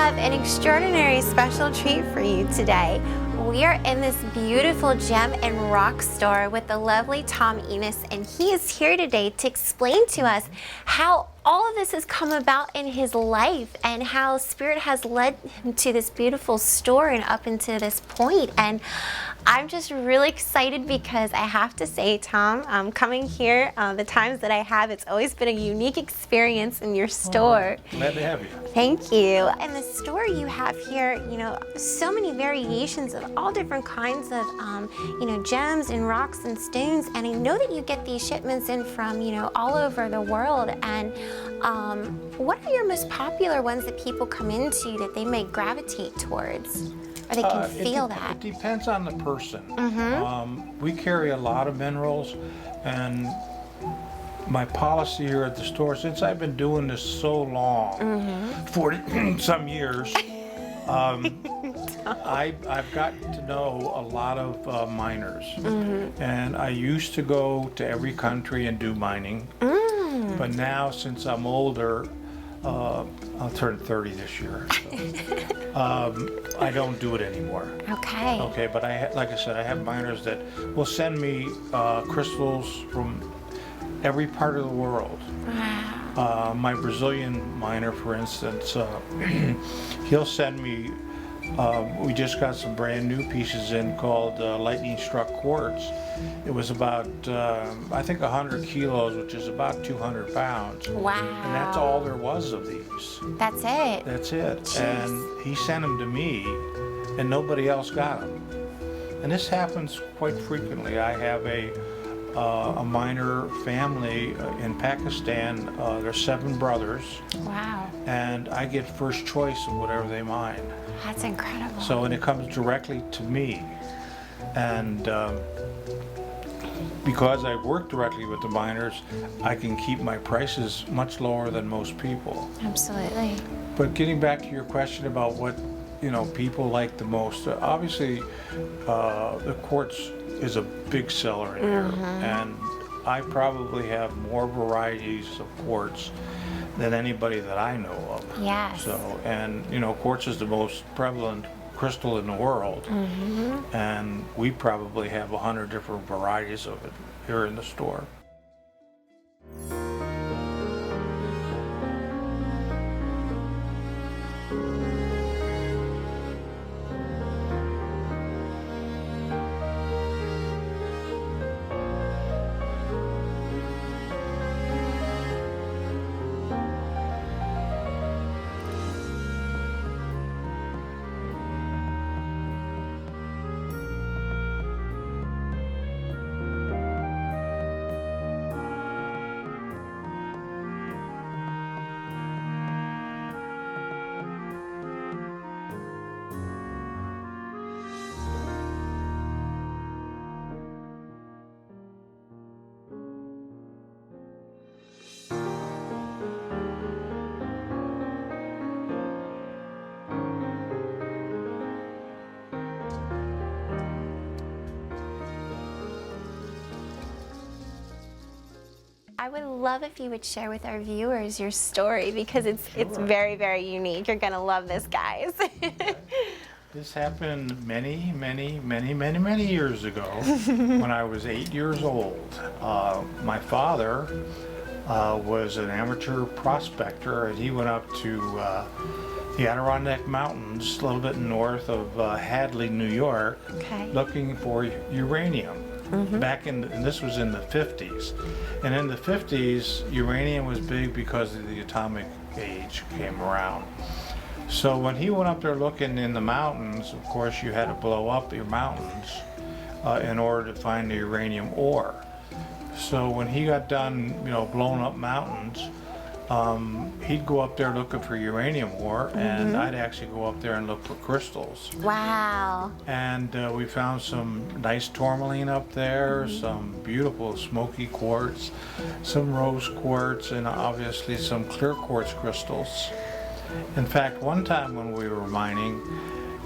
have an extraordinary special treat for you today. We are in this beautiful gem and rock store with the lovely Tom Ennis, and he is here today to explain to us how all of this has come about in his life and how Spirit has led him to this beautiful store and up into this point. And I'm just really excited because I have to say, Tom, coming here, the times that I have, it's always been a unique experience in your store. Oh, glad to have you. Thank you. In the store you have here, you know, so many variations of all different kinds of, you know, gems and rocks and stones. And I know that you get these shipments in from, you know, all over the world. And what are your most popular ones that people come into that they may gravitate towards? Or they can feel that? It depends on the person. We carry a lot of minerals, and my policy here at the store, since I've been doing this so long, 40 some years, I've gotten to know a lot of miners. And I used to go to every country and do mining, but now since I'm older, I'll turn 30 this year, so, I don't do it anymore. Okay. Okay, but like I said, I have miners that will send me crystals from every part of the world. Wow. My Brazilian miner, for instance, he'll send me, we just got some brand new pieces in called lightning struck quartz. It was about, I think 100 kilos, which is about 200 pounds. Wow. And that's all there was of these. That's it? That's it. Jeez. And he sent them to me, and nobody else got them. And this happens quite frequently. I have a miner family in Pakistan. There's 7 brothers. Wow. And I get first choice of whatever they mine. That's incredible. So, and it comes directly to me. And because I work directly with the miners, I can keep my prices much lower than most people. Absolutely. But getting back to your question about what, you know, people like the most, obviously the quartz is a big seller in here, and I probably have more varieties of quartz than anybody that I know of. Yes. So, and you know, quartz is the most prevalent crystal in the world, and we probably have 100 different varieties of it here in the store. I would love if you would share with our viewers your story because it's very, very unique. You're gonna love this, guys. This happened many years ago when I was 8 years old. My father was an amateur prospector, and he went up to the Adirondack Mountains, a little bit north of Hadley, New York, looking for uranium. Back in, and this was in the 50s. And in the 50s, uranium was big because of the atomic age came around. So when he went up there looking in the mountains, of course you had to blow up your mountains in order to find the uranium ore. So when he got done, you know, blowing up mountains, he'd go up there looking for uranium ore, and I'd actually go up there and look for crystals. Wow. And we found some nice tourmaline up there, some beautiful smoky quartz, some rose quartz, and obviously some clear quartz crystals. In fact, one time when we were mining,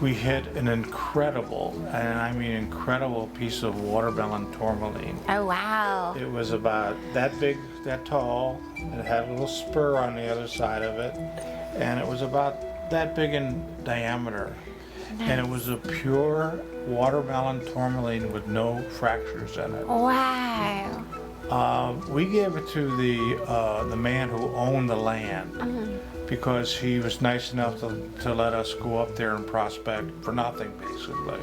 we hit an incredible, and I mean incredible, piece of watermelon tourmaline. Oh, wow. It was about that big, that tall, and it had a little spur on the other side of it, and it was about that big in diameter. And it was a pure watermelon tourmaline with no fractures in it. Wow. We gave it to the man who owned the land because he was nice enough to let us go up there and prospect for nothing, basically.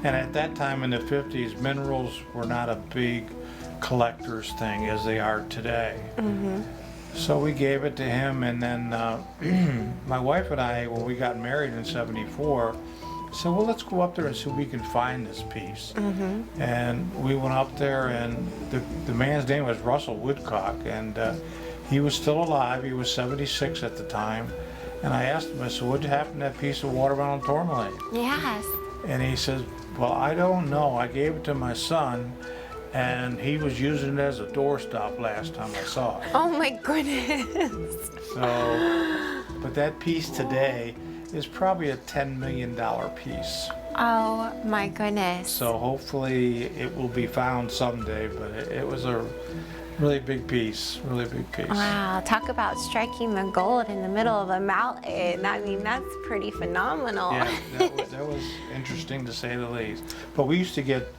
And at that time in the 50s, minerals were not a big collector's thing as they are today. So we gave it to him, and then my wife and I, when we got married in '74, said, well, let's go up there and see if we can find this piece. And we went up there, and the man's name was Russell Woodcock, and he was still alive. He was 76 at the time. And I asked him, I said, what happened to that piece of watermelon tourmaline? Yes. And he says, well, I don't know. I gave it to my son, and he was using it as a doorstop last time I saw it. Oh my goodness. So, but that piece today is probably a $10 million piece. Oh my goodness. So hopefully it will be found someday, but it was a really big piece, really big piece. Wow, talk about striking the gold in the middle of a mountain. I mean, that's pretty phenomenal. Yeah, that was interesting to say the least. But we used to get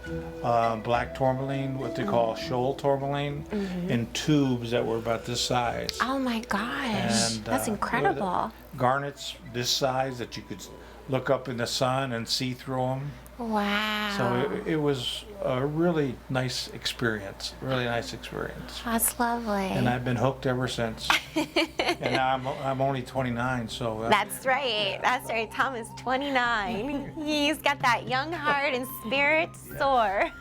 black tourmaline, what they call shoal tourmaline, in tubes that were about this size. Oh my gosh, And, that's incredible. Garnets this size that you could look up in the sun and see through them. Wow. So it was a really nice experience, That's lovely. And I've been hooked ever since. And now I'm only 29, so. That's right. That's right. Tom is 29. He's got that young heart and spirit soar.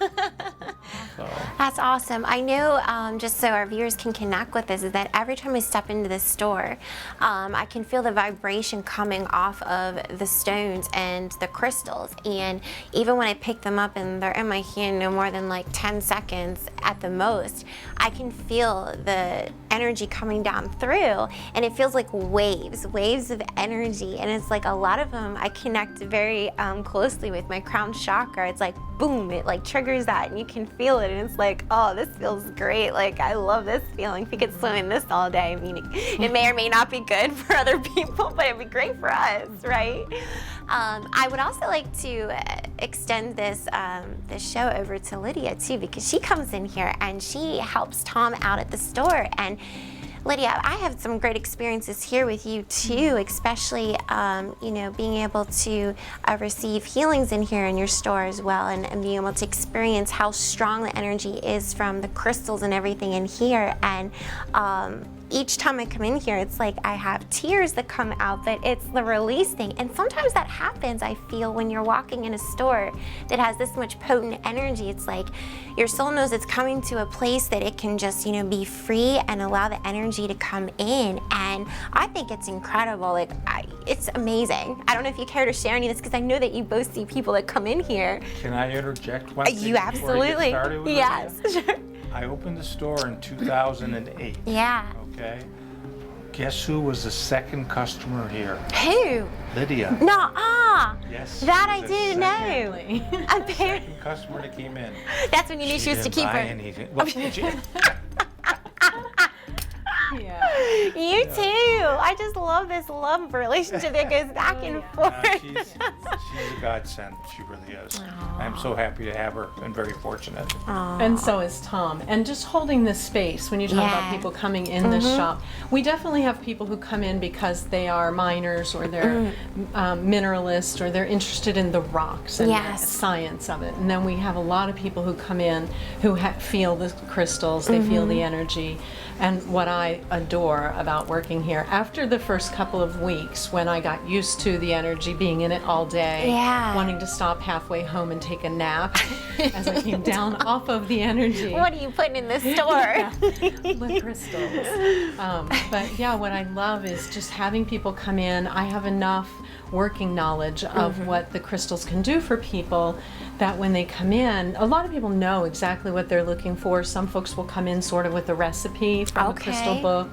So. That's awesome. I know, just so our viewers can connect with this, is that every time I step into the store, I can feel the vibration coming off of the stones and the crystals. And even when I pick them up and they're in my hand no more than like 10 seconds at the most, I can feel the energy coming down through, and it feels like waves of energy. And it's like a lot of them I connect very closely with my crown chakra. It's like boom, it like triggers that, and you can feel it, and it's like, oh, this feels great. Like, I love this feeling. We could swim in this all day. I mean, it may or may not be good for other people, but it'd be great for us, right? I would also like to extend this this show over to Lydia too, because she comes in here and she helps Tom out at the store. And Lydia, I have some great experiences here with you too, especially you know, being able to receive healings in here in your store as well, and being able to experience how strong the energy is from the crystals and everything in here. And each time I come in here, it's like I have tears that come out, but it's the release thing. And sometimes that happens, I feel, when you're walking in a store that has this much potent energy. It's like your soul knows it's coming to a place that it can just, you know, be free and allow the energy to come in. And I think it's incredible. Like, it's amazing. I don't know if you care to share any of this, because I know that you both see people that come in here. Can I interject one thing? You absolutely. Before I get started with yes. Sure. I opened the store in 2008. Yeah. Okay. Guess who was the second customer here? Who? Lydia. Nuh-uh. Yes. That I didn't know. Apparently. Second customer that came in. That's when you knew she was to didn't keep buy her. anything. Well, Yeah. You too. I just love this love relationship that goes back and forth. she's a godsend. She really is. I'm so happy to have her and very fortunate. And so is Tom. And just holding this space, when you talk about people coming in this shop, we definitely have people who come in because they are miners, or they're mineralists, or they're interested in the rocks and the science of it. And then we have a lot of people who come in who feel the crystals, they feel the energy. And what I adore about working here, after the first couple of weeks, when I got used to the energy, being in it all day, wanting to stop halfway home and take a nap as I came down off of the energy. What are you putting in this store? The crystals. But yeah, what I love is just having people come in. I have enough working knowledge of what the crystals can do for people that when they come in, a lot of people know exactly what they're looking for. Some folks will come in sort of with a recipe from a crystal book.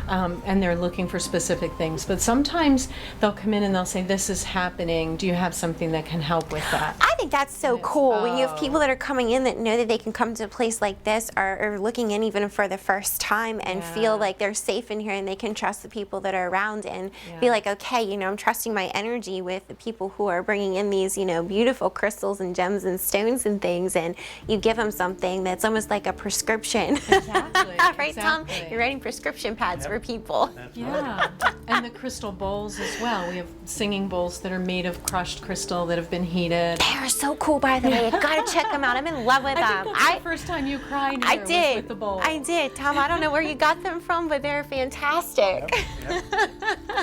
and they're looking for specific things. But sometimes they'll come in and they'll say, this is happening. Do you have something that can help with that? I think that's so cool when you have people that are coming in that know that they can come to a place like this or looking in even for the first time and feel like they're safe in here and they can trust the people that are around and be like, okay, you know, I'm trusting my energy with the people who are bringing in these, you know, beautiful crystals and gems and stones and things, and you give them something that's almost like a prescription. Exactly. Right, Tom? You're writing prescription pads for people. Yeah, and the crystal bowls as well. We have singing bowls that are made of crushed crystal that have been heated. They are so cool, by the way. You gotta check them out. I'm in love with them. I think that's the first time you cried here was with the bowl. I did. Tom, I don't know where you got them from, but they're fantastic. Yep.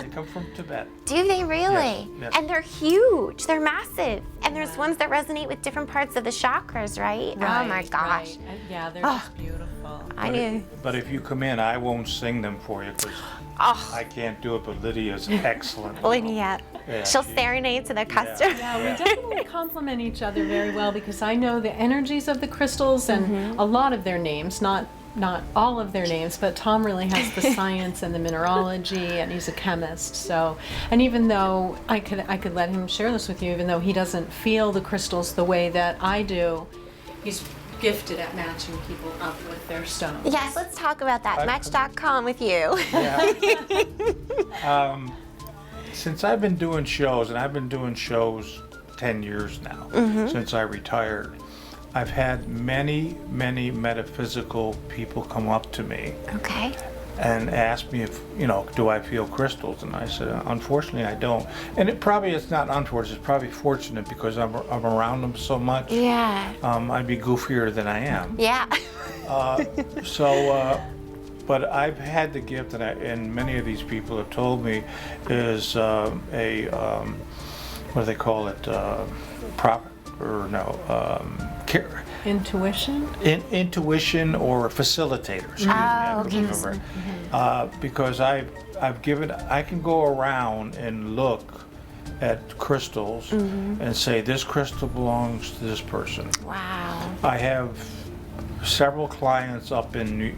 They come from Tibet. Do they really? Yes. And they're huge. They're massive. And there's ones that resonate with different parts of the chakras, right? Oh my gosh. Right. Yeah, they're just beautiful. I knew. But if you come in, I won't sing them for you because I can't do it, but Lydia's excellent. Lydia. Yeah, She'll serenade to the customer. Yeah, we definitely complement each other very well because I know the energies of the crystals and a lot of their names, not all of their names, but Tom really has the science and the mineralogy, and he's a chemist. So, and even though I could let him share this with you, even though he doesn't feel the crystals the way that I do, he's gifted at matching people up with their stones. Yes, let's talk about that. Match.com with you. Yeah. Since I've been doing shows, and I've been doing shows 10 years now, since I retired, I've had many, many metaphysical people come up to me Okay. and ask me if, you know, do I feel crystals? And I said, unfortunately, I don't. And it's not unfortunate, it's probably fortunate because I'm around them so much. Yeah. I'd be goofier than I am. Yeah. But I've had the gift, and many of these people have told me, is what do they call it? Intuition? Intuition or facilitator. Excuse me, I couldn't remember. Because I can go around and look at crystals and say this crystal belongs to this person. Wow. I have several clients up in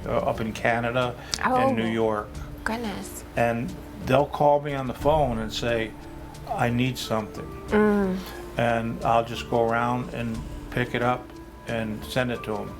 Canada and New York, Goodness. and they'll call me on the phone and say, I need something. And I'll just go around and pick it up and send it to them.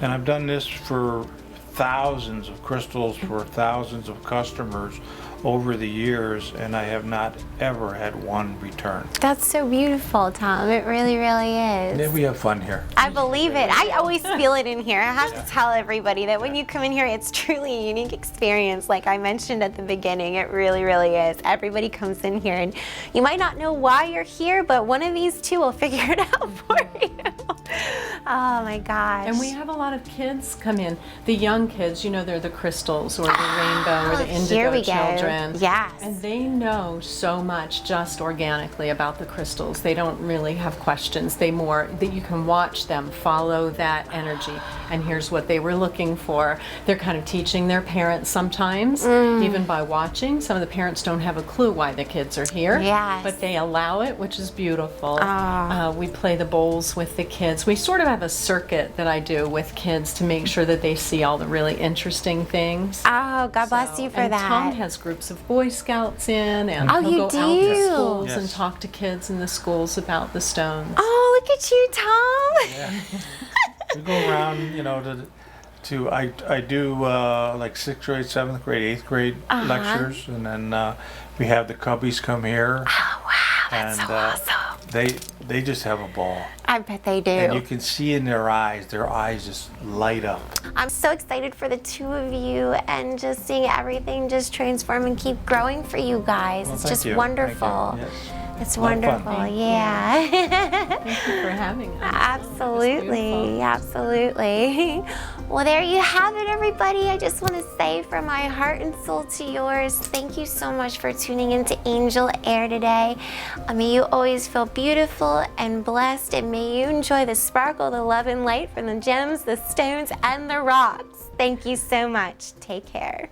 And I've done this for thousands of crystals for thousands of customers over the years, and I have not ever had one return. That's so beautiful, Tom. It really, really is. Yeah, we have fun here. I believe it. I always feel it in here. I have to tell everybody that when you come in here, it's truly a unique experience. Like I mentioned at the beginning, it really, really is. Everybody comes in here, and you might not know why you're here, but one of these two will figure it out for you. Oh my gosh. And we have a lot of kids come in. The young kids, you know, they're the crystals or the rainbow or the indigo children. Yes. And they know so much just organically about the crystals. They don't really have questions. That you can watch them follow that energy. And here's what they were looking for. They're kind of teaching their parents sometimes, even by watching. Some of the parents don't have a clue why the kids are here. Yes. But they allow it, which is beautiful. We play the bowls with the kids. We sort of have a circuit that I do with kids to make sure that they see all the really interesting things. Oh, God bless you for and that. Tom has groups of Boy Scouts in, and he'll you go do? out to schools Yes. and talk to kids in the schools about the stones. Oh, look at you, Tom. Yeah. We go around, you know, I do like 6th grade, 7th grade, 8th grade lectures, and then we have the Cubbies come here. Oh, wow, that's And so awesome. they just have a ball. I bet they do. And you can see in their eyes just light up. I'm so excited for the two of you and just seeing everything just transform and keep growing for you guys. Well, it's thank just you. wonderful. Thank you. Yes. It's A lot of fun. wonderful, yeah. Thank you for having us. Absolutely, absolutely. Well, there you have it, everybody. I just want to say from my heart and soul to yours, thank you so much for tuning into Angel Air today. May you always feel beautiful and blessed, and may you enjoy the sparkle, the love and light from the gems, the stones, and the rocks. Thank you so much. Take care.